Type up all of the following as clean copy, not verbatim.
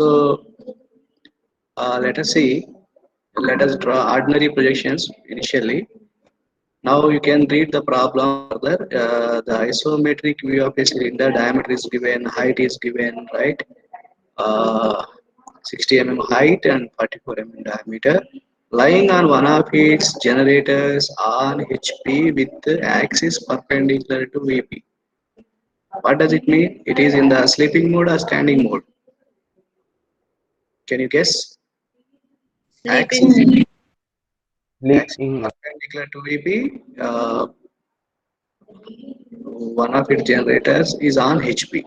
So let us see. Let us draw ordinary projections initially. Now you can read the problem further. The isometric view of a cylinder, diameter is given, height is given, right? Uh, 60 mm height and 44 mm diameter. Lying on one of its generators on HP with the axis perpendicular to VP. What does it mean? It is in the sleeping mode or standing mode. Can you guess? Sleeping Axis, mode. axis Sleeping. perpendicular to VP. One of its generators is on HP.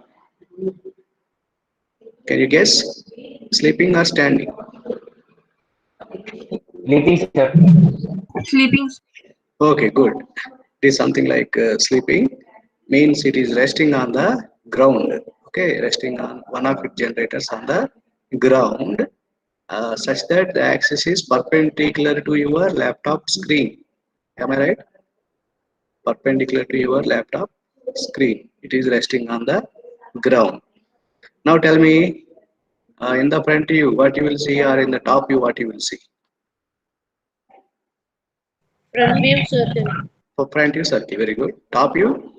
Can you guess? Sleeping or standing? Sleeping, sir. Sleeping. Okay, good. It is something like sleeping, means it is resting on the ground. Okay, resting on one of its generators on the ground, such that the axis is perpendicular to your laptop screen. Am I right? Perpendicular to your laptop screen. It is resting on the ground. Now tell me, in the front view, what you will see, or in the top view, what you will see? Front view circle. For front view, circle, very good. Top view,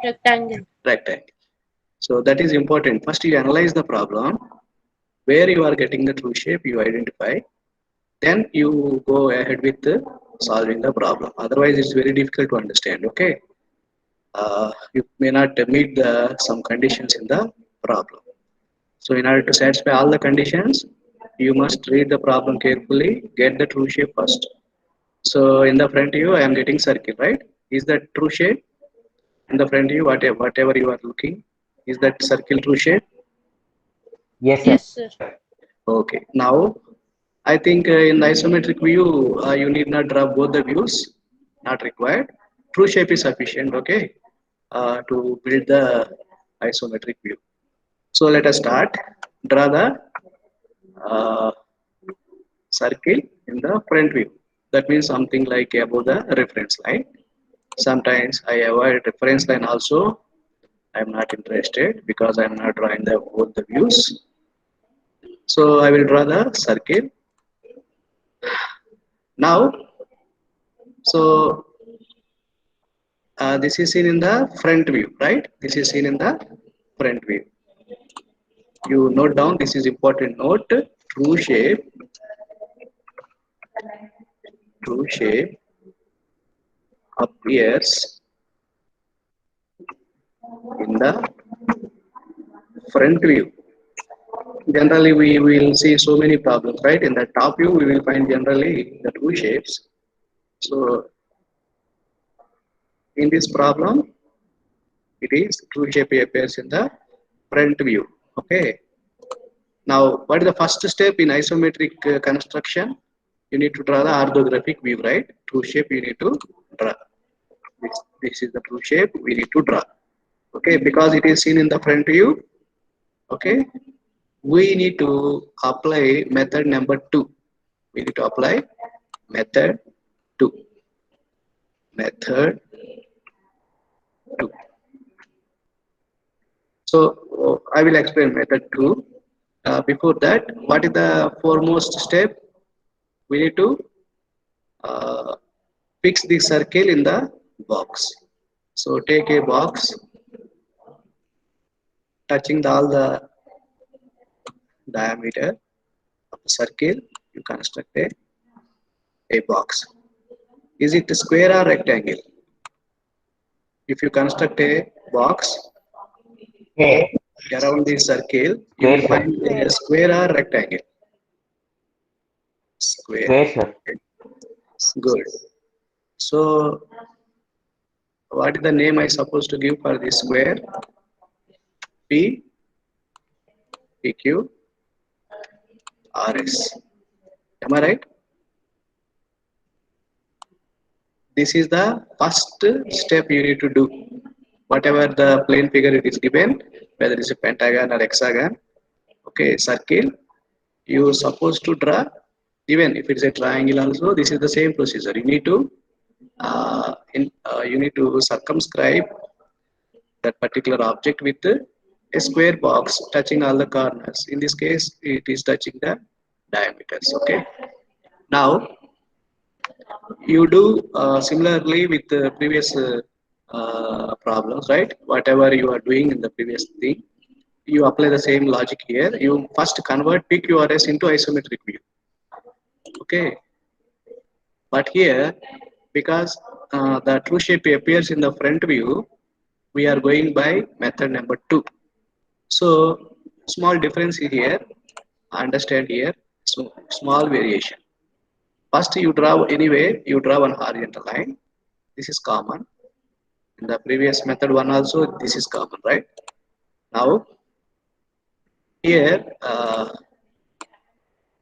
Rectangle. rectangle. So that is important. First, you analyze the problem, where you are getting the true shape, you identify. Then you go ahead with solving the problem. Otherwise, it's very difficult to understand. Okay, you may not meet some conditions in the problem. So, in order to satisfy all the conditions, you must read the problem carefully. Get the true shape first. So, in the front view, I am getting circle, right? Is that true shape? In the front view, whatever you are looking, is that circle true shape? Yes, sir. Yes, sir. Okay. Now, I think in the isometric view, you need not draw both the views. Not required. True shape is sufficient. Okay, to build the isometric view. So let us start. Draw the uh, circle in the front view. That means something like above the reference line. Sometimes I avoid reference line also. I am not interested because I am not drawing the both the views. So I will draw the circle. Now, so this is seen in the front view, right? This is seen in the front view. You note down, this is important note. True shape, true shape appears in the front view. Generally, we will see so many problems, right? In the top view, we will find generally the true shapes. So in this problem, it is true shape appears in the front view. Okay. Now, what is the first step in isometric construction? You need to draw the orthographic view, right? True shape you need to draw. This is the true shape we need to draw. Okay, because it is seen in the front view. Okay, we need to apply method number 2. We need to apply method 2. Method 2. So I will explain method 2. Before that, what is the foremost step? We need to uh, fix the circle in the box. So take a box touching all the diameter of the circle. You construct a box. Is it a square or rectangle? If you construct a box Square. around the circle, you Square, will sir. find a square or rectangle. Square. Square, sir. Good. So what is the name I supposed to give for this square? P, PQ, RS. Am I right? This is the first step you need to do. Whatever the plane figure it is given, whether it's a pentagon or hexagon, okay, circle, you supposed to draw. Even if it's a triangle also, this is the same procedure. You need to you need to circumscribe that particular object with a square box touching all the corners. In this case, it is touching the diameters. Okay. Now you do similarly with the previous problems, right? Whatever you are doing in the previous thing, you apply the same logic here. You first convert PQRS into isometric view. Okay. But here, because the true shape appears in the front view, we are going by method number 2. So small difference here, understand here, so small variation. First you draw anyway, you draw one horizontal line. This is common. In the previous method one also, this is common, right? Now here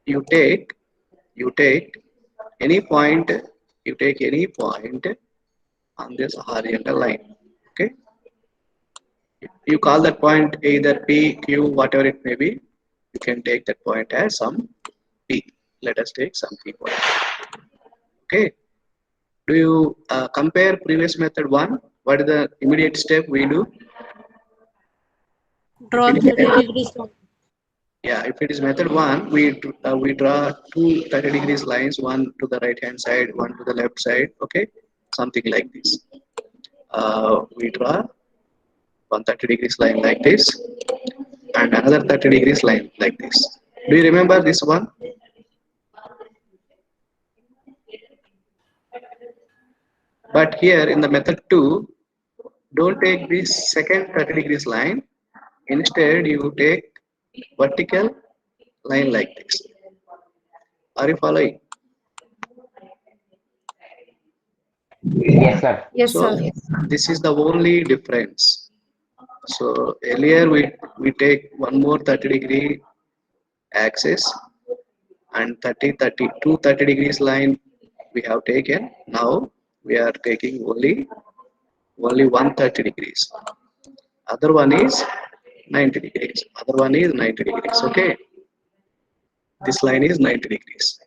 you take any point, you take any point on this horizontal line. Okay, you call that point either P, Q, whatever it may be. You can take that point as some P. Let us take some P point. Okay. Do you compare previous method one? What is the immediate step we do? Draw 30 degrees line. Yeah, if it is method one, we draw two 30 degrees lines, one to the right hand side, one to the left side. Okay, something like this. We draw 130 degrees line like this, and another 30 degrees line like this. Do you remember this one? But here in the method 2, don't take this second 30 degrees line. Instead, you take vertical line like this. Are you following? Yes, sir. Yes, So sir. this is the only difference. So earlier we take one more 30 degree axis and 30 degrees line we have taken. Now we are taking only 130 degrees. Other one is 90 degrees. Other one is 90 degrees. Okay. This line is 90 degrees.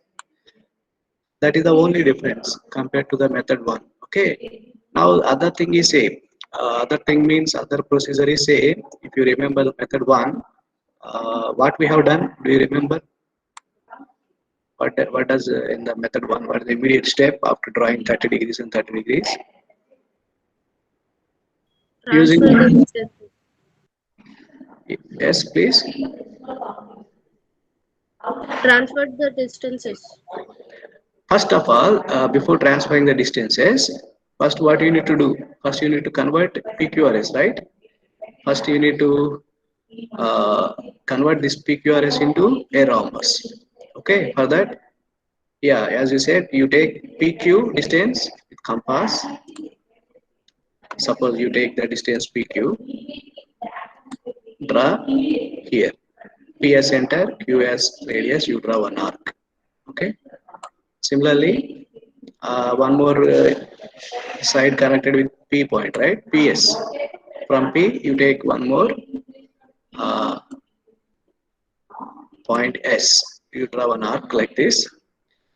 That is the only difference compared to the method 1. Okay. Now other thing is same. Other thing means other procedure is same. If you remember the method 1, what we have done, do you remember? What does in the method 1, what is the immediate step after drawing 30 degrees and 30 degrees? Using, Transfer the distance. yes please. Transfer the distances. First of all, before transferring the distances, first what you need to do? First you need to convert PQRS, right? First you need to convert this PQRS into a rhombus. Okay, for that, yeah, as you said, you take PQ distance with compass. Suppose you take the distance PQ, draw here. P as center, Q as radius, you draw one arc. Okay. Similarly, one more side connected with P point, right? PS. From P, you take one more uh, point S. You draw an arc like this.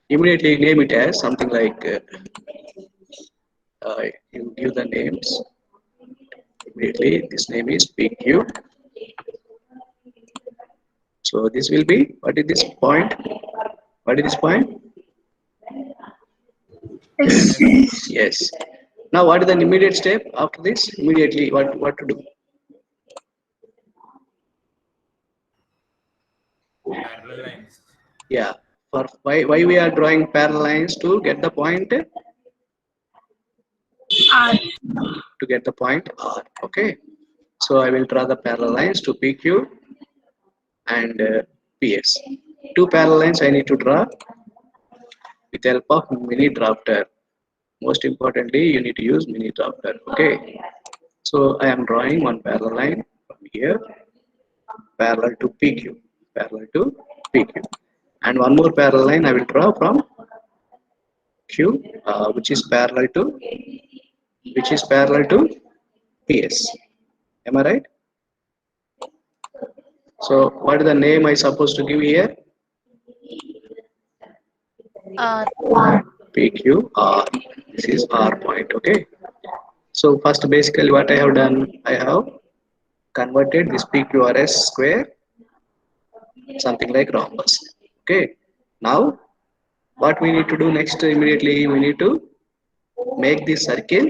Immediately name it as something like you give the names. Immediately, this name is PQ. So this will be, what is this point? What is this point? Yes. Now what is the immediate step after this? Immediately what to do? Parallel lines. Yeah. For why we are drawing parallel lines to get the point? R. To get the point R. Okay. So I will draw the parallel lines to PQ and PS. Two parallel lines I need to draw with the help of mini drafter. Most importantly, you need to use mini drafter. Okay. So I am drawing one parallel line from here, parallel to PQ, parallel to PQ, and one more parallel line I will draw from Q, which is parallel to PS. Am I right? So what is the name I supposed to give here? R. PQ R. This is R point. Okay. So first, basically, what I have done, I have converted this PQRS square something like rhombus. Okay. Now what we need to do next immediately, we need to make this circle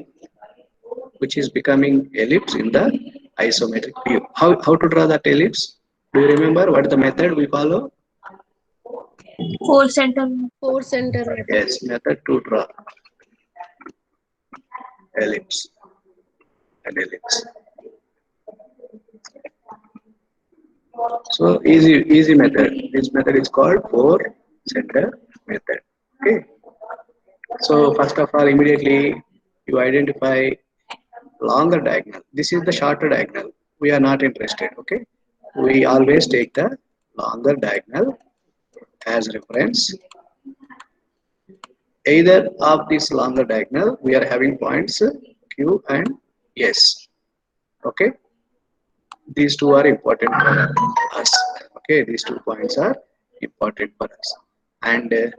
which is becoming ellipse in the isometric view. How to draw that ellipse? Do you remember what the method we follow? Four center method. Yes, method to draw ellipse. An ellipse. So easy method. This method is called four center method. Okay. So first of all, immediately you identify longer diagonal. This is the shorter diagonal. We are not interested. Okay. We always take the longer diagonal as reference. Either of this longer diagonal, we are having points Q and S. Okay. These two are important for us. Okay, these 2 points are important for us. And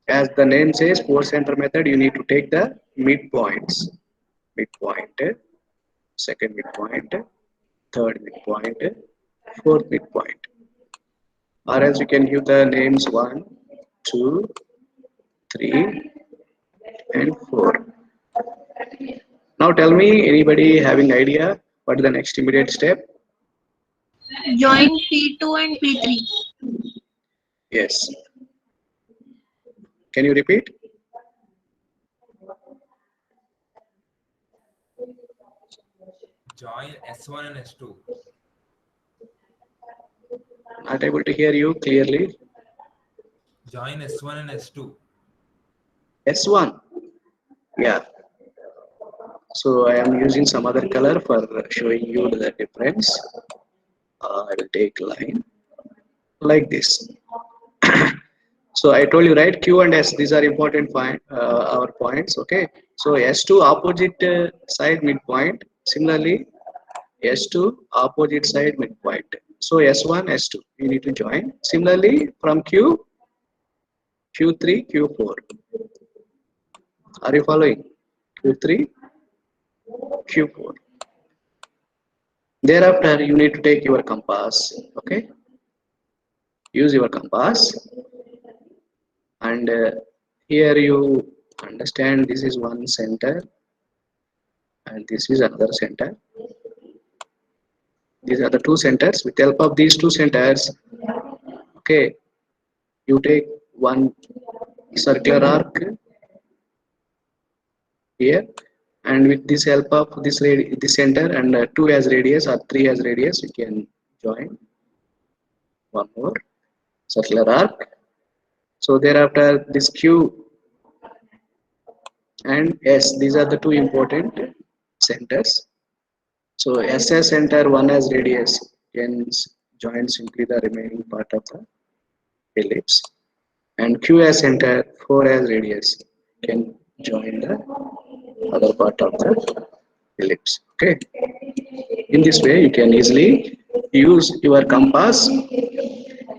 as the name says, four center method, you need to take the midpoints. Midpoint, second midpoint, third midpoint, fourth midpoint. Or else you can give the names 1, 2, 3, and 4. Now tell me, anybody having idea what is the next immediate step? Join P2 and P3. Yes. Can you repeat? Join S1 and S2. Not able to hear you clearly. Join S1 and S2. S1. Yeah. So I am using some other color for showing you the difference. I will take line like this. So I told you, right, Q and S, these are important point, our points. Okay. So S2 opposite side midpoint. Similarly, S2 opposite side midpoint. So S1, S2, you need to join. Similarly, from Q, Q3, Q4. Are you following? Q3, Q4. Thereafter, you need to take your compass. Okay. Use your compass. And here you understand this is one center and this is another center. These are the two centers. With the help of these two centers, okay, you take one circular arc here, and with this help of this center and 2 as radius or 3 as radius, you can join one more circular arc. So thereafter, this Q and S, these are the two important centers. So SS center 1 as radius can join simply the remaining part of the ellipse, and QS center 4 as radius can join the other part of the ellipse. Okay. In this way, you can easily use your compass.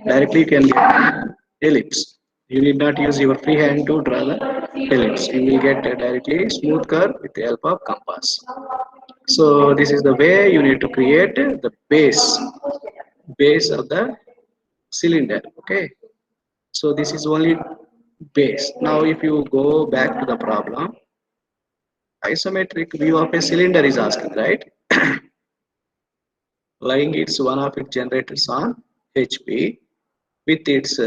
Directly you can get ellipse. You need not use your free hand to draw the ellipse. You will get a directly smooth curve with the help of compass. So this is the way you need to create the base of the cylinder. Okay. So this is only base. Now if you go back to the problem, isometric view of a cylinder is asking, right? Lying its one of its generators on HP with its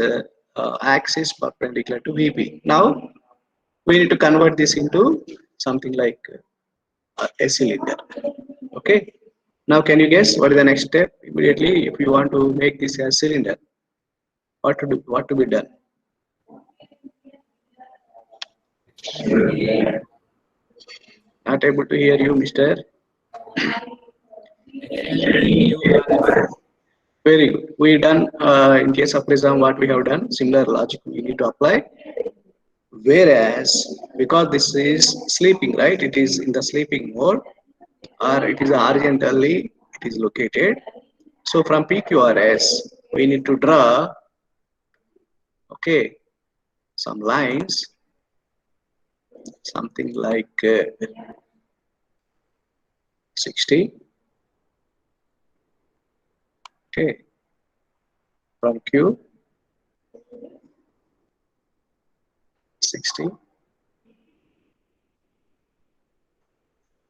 axis perpendicular to VP. Now we need to convert this into something like a cylinder. Okay. Now can you guess what is the next step? Immediately, if you want to make this a cylinder, what to do? What to be done? Not able to hear you, Mister. Very good. We done in case of prism what we have done. Similar logic we need to apply. Whereas because this is sleeping, right? It is in the sleeping mode, or it is horizontally. It is located. So from PQRS we need to draw. Okay, some lines, something like 60, Okay, from Q 60,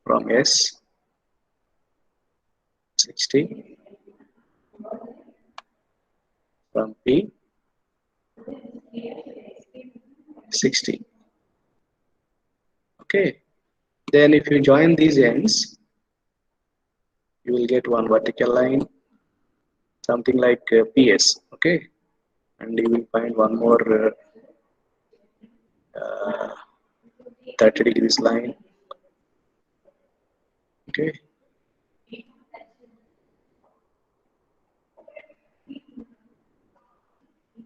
from S 60, from P 60. Okay, then if you join these ends, you will get one vertical line, something like PS. Okay, and you will find one more 30 degrees line. Okay,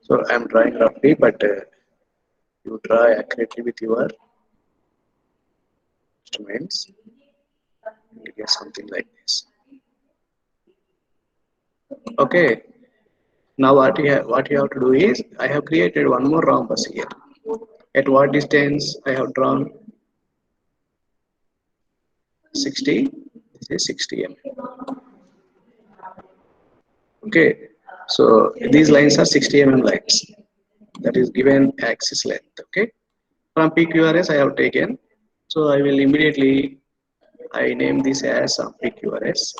so I'm drawing roughly, but you draw accurately with your instruments. You get something like this. Okay, now what you have to do is I have created one more rhombus here. At what distance I have drawn? 60. This is 60 mm. Okay, so these lines are 60 mm lines. That is given axis length. Okay, from PQRS I have taken. So I will immediately I name this as PQRS.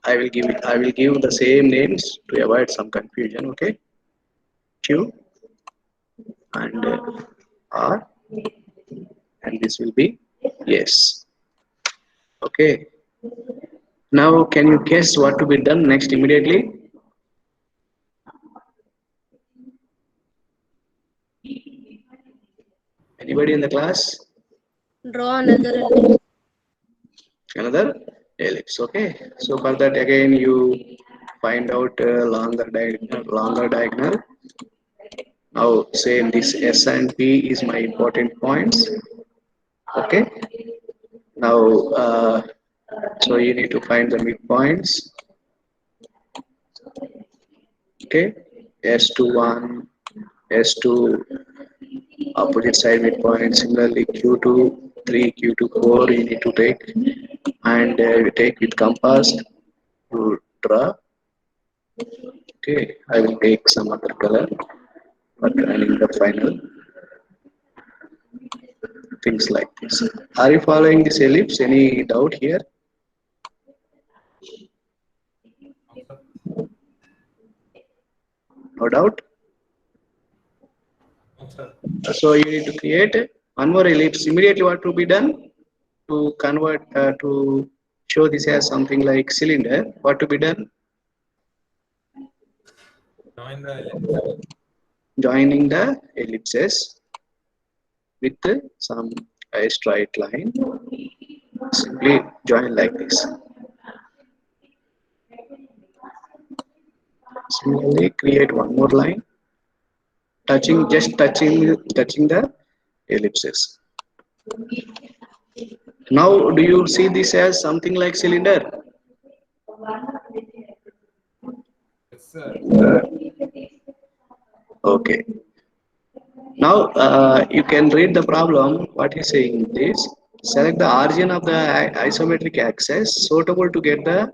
I will give the same names to avoid some confusion. Okay, Q and R, and this will be yes. Okay, now can you guess what to be done next immediately? Anybody in the class? Draw another ellipse. Another ellipse. Okay, so for that again you find out longer diagonal. Now same, this S and P is my important points. Okay, now so you need to find the midpoints. Okay, S21, S2 opposite side midpoint. Similarly, Q2 3, Q2 4 you need to take, and you take with compass to draw. Okay, I will take some other color for drawing the final things like this. Are you following this ellipse? Any doubt here? No doubt. So you need to create one more ellipse. Immediately, what to be done to convert to show this as something like cylinder? What to be done? Join the ellipse. Joining the ellipses with some straight line. Simply join like this. Similarly, create one more line, touching the ellipses. Now, do you see this as something like cylinder? Yes, sir. Okay. Now you can read the problem. What he's saying is select the origin of the isometric axis suitable to get the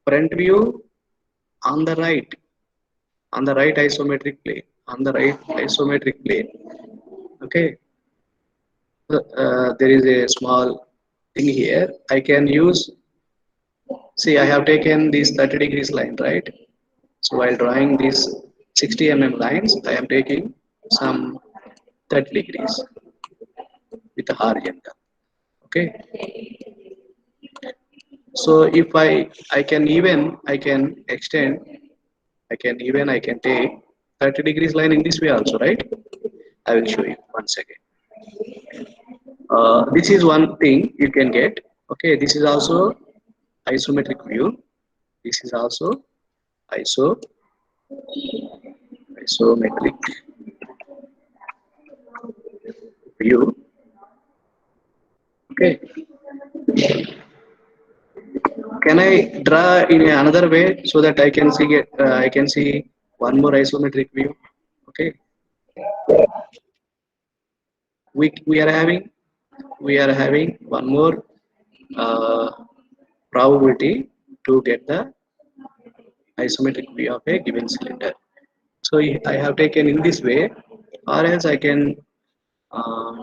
front view on the right isometric plane Okay, there is a small thing here. I can use. See, I have taken this 30 degrees line, right? So while drawing these 60 mm lines, I am taking some 30 degrees with the horizontal. Okay, so if I can extend, I can take 30 degrees line in this way also, right? I will show you once again. This is one thing you can get. Okay, this is also isometric view. This is also iso isometric view. Okay, can I draw in another way so that I can see one more isometric view? Okay, we are having one more probability to get the isometric view of a given cylinder. So I have taken in this way, or else I can uh,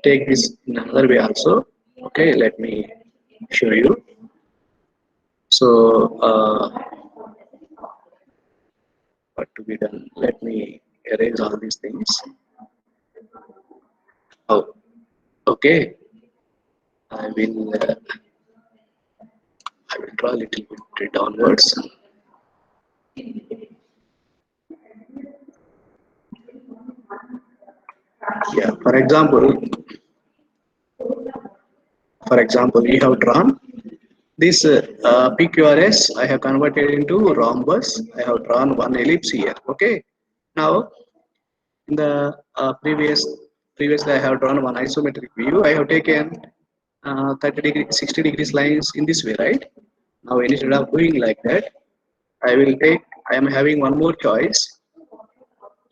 take this in another way also. Okay, let me show you. So what to be done? Let me erase all these things. Oh, okay. I will draw a little bit downwards. Yeah, for example, we have drawn this PQRS. I have converted into rhombus. I have drawn one ellipse here. Okay. Now, in the previously I have drawn one isometric view. I have taken 30 degree, 60 degrees lines in this way, right? Now, instead of doing like that, I am having one more choice.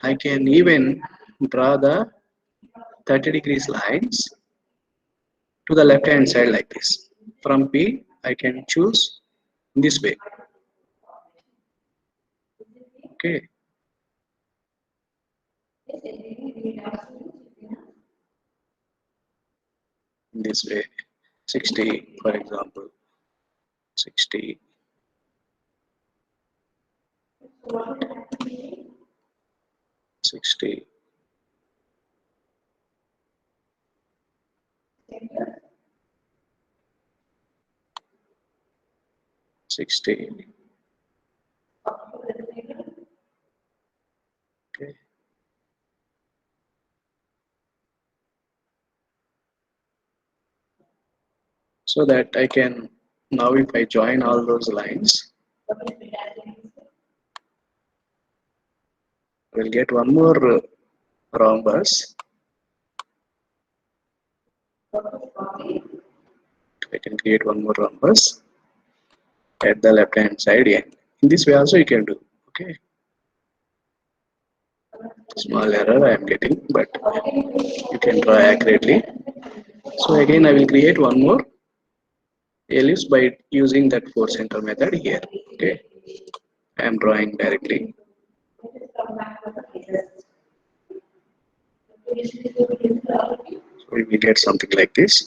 I can even draw the 30 degrees lines to the left hand side like this. From P, I can choose this way. Okay. This way, 60, for example, 60, 60, 60. Okay. So that I can, now if I join all those lines, we'll get one more rhombus. I can create one more rhombus at the left hand side. Yeah. In this way also you can do. Okay. Small error I am getting, but you can draw accurately. So again I will create one more ellipse by using that 4 center method here. Okay. I am drawing directly. So we will get something like this.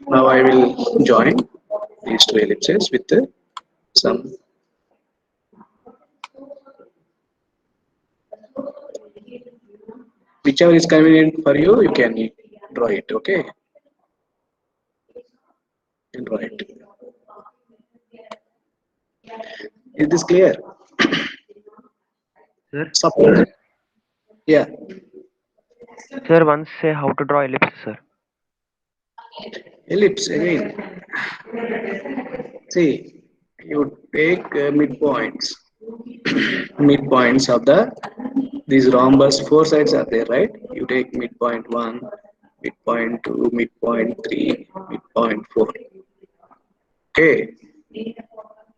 Now I will join these two ellipses with some whichever is convenient for you, you can draw it. Okay, you can draw it. Is this clear? Sir, Suppose, yeah. sir, once say how to draw ellipse, sir. Ellipse again. See, you take midpoints, midpoints of the these rhombus. 4 sides are there, right? You take midpoint 1, midpoint 2, midpoint 3, midpoint 4. Okay,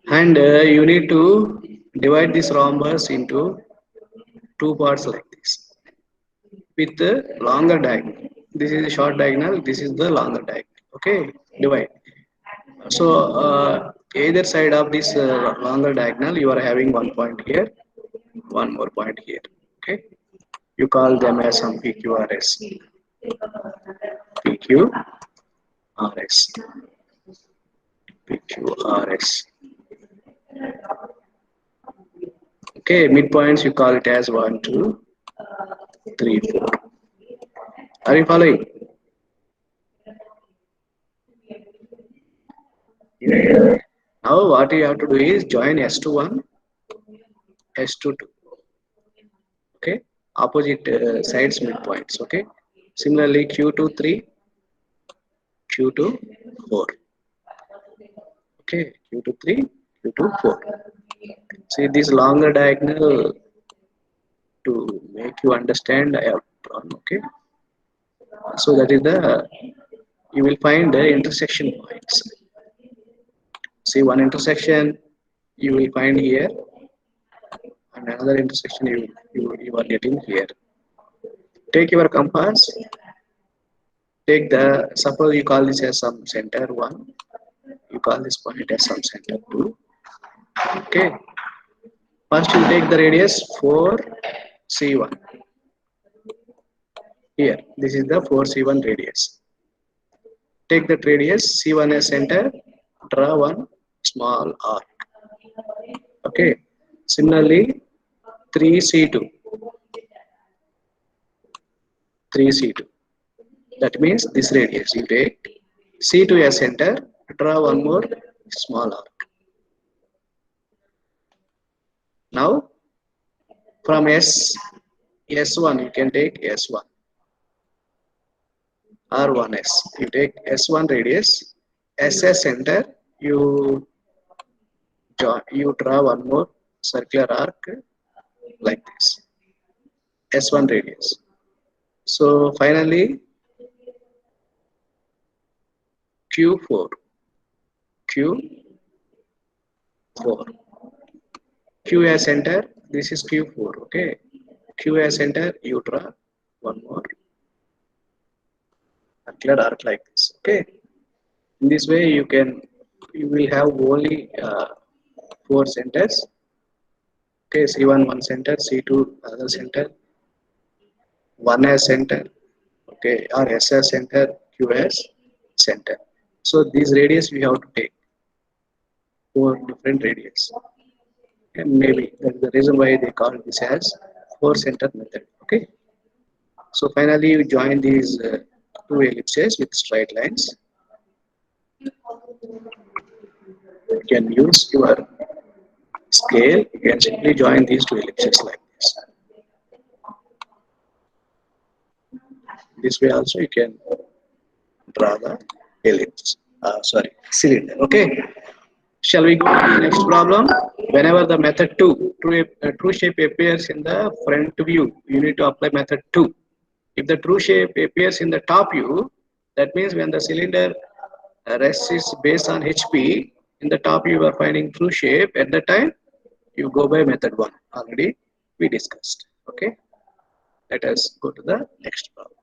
and you need to divide this rhombus into two parts like this with the longer diagonal. This is a short diagonal, this is the longer diagonal. Okay, divide. So either side of this longer diagonal, you are having one point here, one more point here. Okay, you call them as some PQRS, PQRS, PQRS. Okay, midpoints you call it as 1, 2, 3, 4. Are you following? Now what you have to do is join S to 1, S to 2. Okay, opposite sides midpoints. Okay, similarly Q to 3, Q to 4. Okay, Q to 3, Q to 4. See this longer diagonal to make you understand I have drawn. Okay, so that is the, you will find the intersection points. See one intersection you will find here, and another intersection you are getting here. Take your compass, take the, suppose you call this as some center 1, you call this point as some center 2, Okay. First you take the radius 4c1. Here, this is the 4c1 radius. Take that radius c1 as center, draw one small arc. Okay. Similarly, 3c2. 3c2. That means this radius. You take c2 as center, draw one more small arc. Now, from S1 you can take S1 R1S. You take S1 radius, SS center. You draw one more circular arc like this. S1 radius. So finally, Q4. Q4. Q as center. This is Q4. Okay. Q as center. You draw one more circular arc like this. Okay. In this way, you will have only 4 centers. Okay, C1 one center, C2 other center, 1 as center, okay, or S as center, Q as center. So these radius we have to take 4 different radius, and maybe that's the reason why they call this as 4 center method. Okay. So finally, you join these 2 ellipses with straight lines. You can use your scale. You can simply join these 2 ellipses like this. This way also you can draw the ellipse. Cylinder. Okay. Shall we go to the next problem? Whenever the method 2, true shape appears in the front view, you need to apply method 2. If the true shape appears in the top view, that means when the cylinder rest is based on HP, in the top you are finding true shape. At the time, you go by method 1. Already we discussed. Okay. Let us go to the next problem.